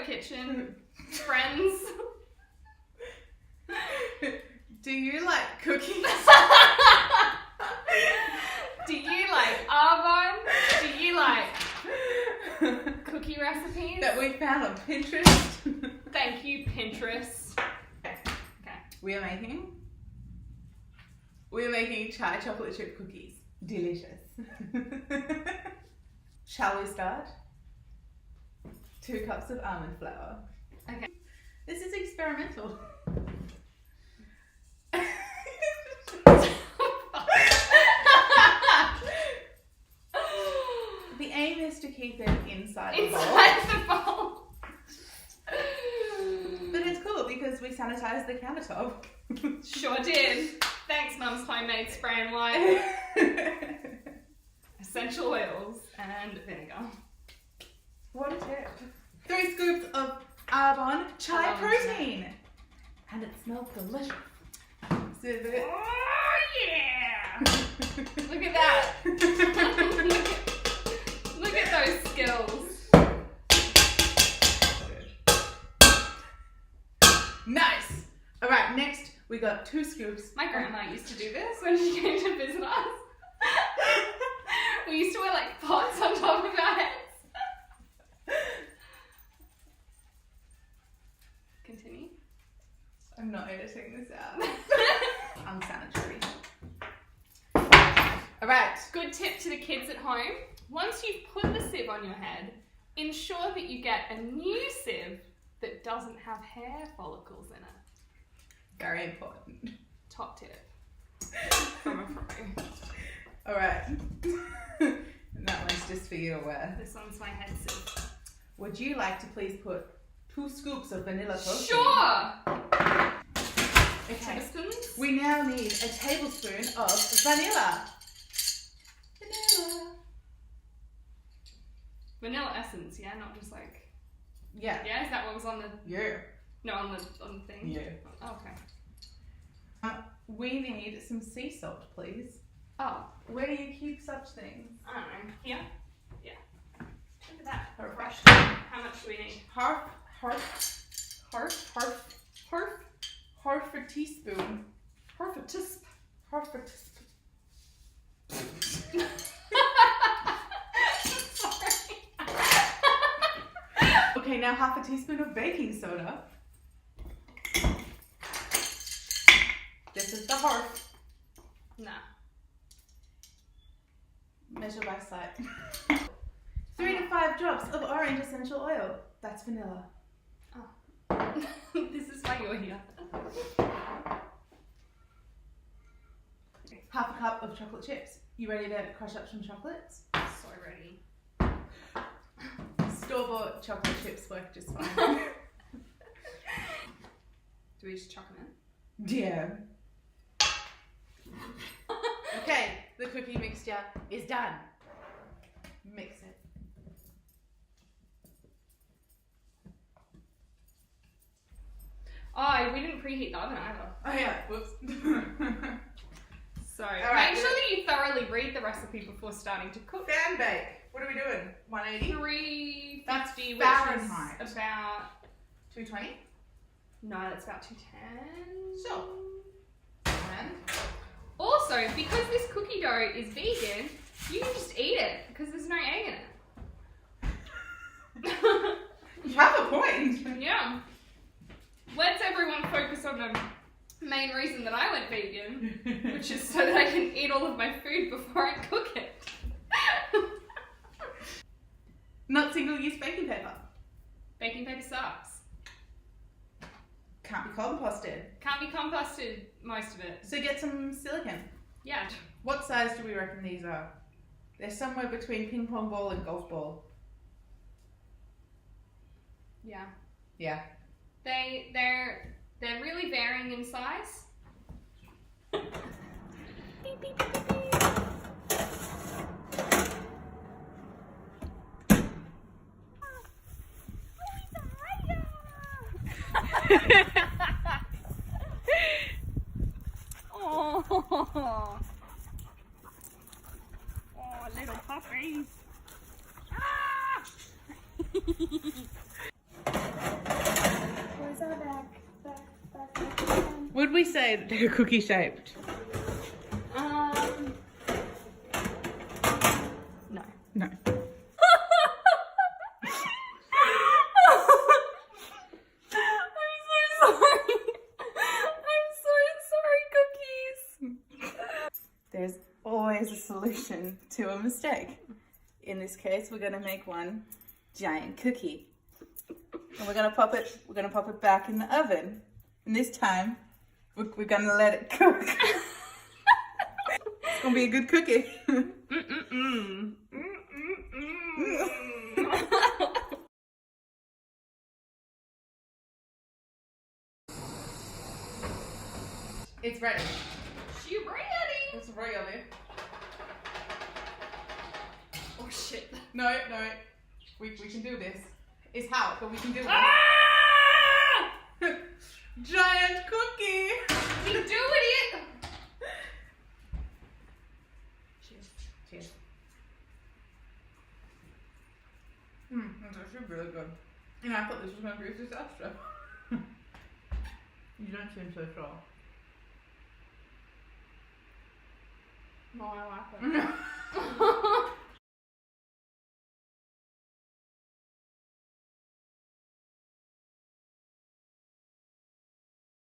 kitchen friends. Do you like cookies? Do you like Arbonne? Do you like cookie recipes? That we found on Pinterest. Thank you, Pinterest. Okay. We are making chai chocolate chip cookies. Delicious. Shall we start? 2 cups of almond flour. Okay. This is experimental. The aim is to keep it inside the bowl. But it's cool because we sanitized the countertop. Sure did. Thanks, Mum's homemade spray and wine. Essential oils and vinegar. What a tip. 3 scoops of Arbonne chai protein. And it smells delicious. Oh yeah! Look at that. Look at those skills. Nice. All right, next we got 2 scoops. My grandma used to do this when she came to visit us. We used to wear like pots on top of our heads. Continue. I'm not editing this out. Unsanitary. All right. Good tip to the kids at home. Once you've put the sieve on your head, ensure that you get a new sieve that doesn't have hair follicles in it. Very important. Top tip. From a pro. All right. And that one's just for you to wear. This one's my head sieve. Would you like to please put 2 scoops of vanilla protein? Sure! Okay. Tablespoons? We now need a tablespoon of vanilla. Vanilla essence, yeah? Not just like... Yeah. Yeah, is that what was on the... Yeah. No, on the thing? Yeah. Oh, okay. We need some sea salt, please. Oh. Where do you keep such things? I don't know. Here? Yeah. Look at that. Perfect. Crushed. How much do we need? Half a teaspoon. Half a tisp. Half a teaspoon. Sorry. Okay, now half a teaspoon of baking soda. This is the half. Nah. Measure by sight. 3 to 5 drops of orange essential oil. That's vanilla. Oh. This is why you're here. Half a cup of chocolate chips. You ready to crush up some chocolates? So ready. Store-bought chocolate chips work just fine. Do we just chuck them in? Yeah. Okay, the cookie mixture is done. Mix it. Oh, we didn't preheat the oven either. Oh yeah, whoops. So, All right, make sure that you thoroughly read the recipe before starting to cook. Fan bake. What are we doing? 180? 350, which Fahrenheit. is about... 220? No, that's about 210. Sure. And Also, because this cookie dough is vegan, you can just eat it because there's no egg in it. you have a point. Yeah. Let's everyone focus on the main reason that I went vegan, which is so that I can eat all of my food before I cook it. Not single-use baking paper. Baking paper sucks. Can't be composted. Can't be composted, most of it. So get some silicone. Yeah. What size do we reckon these are? They're somewhere between ping pong ball and golf ball. Yeah. Yeah. They're really varying in size. Beep, beep, beep, beep, beep. Oh, little puppies. Ah! say that they're cookie shaped? No. No. There's always a solution to a mistake. In this case, we're gonna make one giant cookie. And we're gonna pop it back in the oven. And this time, we're gonna let it cook. It's gonna be a good cookie. It's ready. She ready? It's ready. Oh shit. No. We can do this. It's hot, but we can do it. Ah! Giant cookie! We do it! Cheers. That's actually really good. And I thought this was going to be a disaster. You don't seem so sure. No, I like it.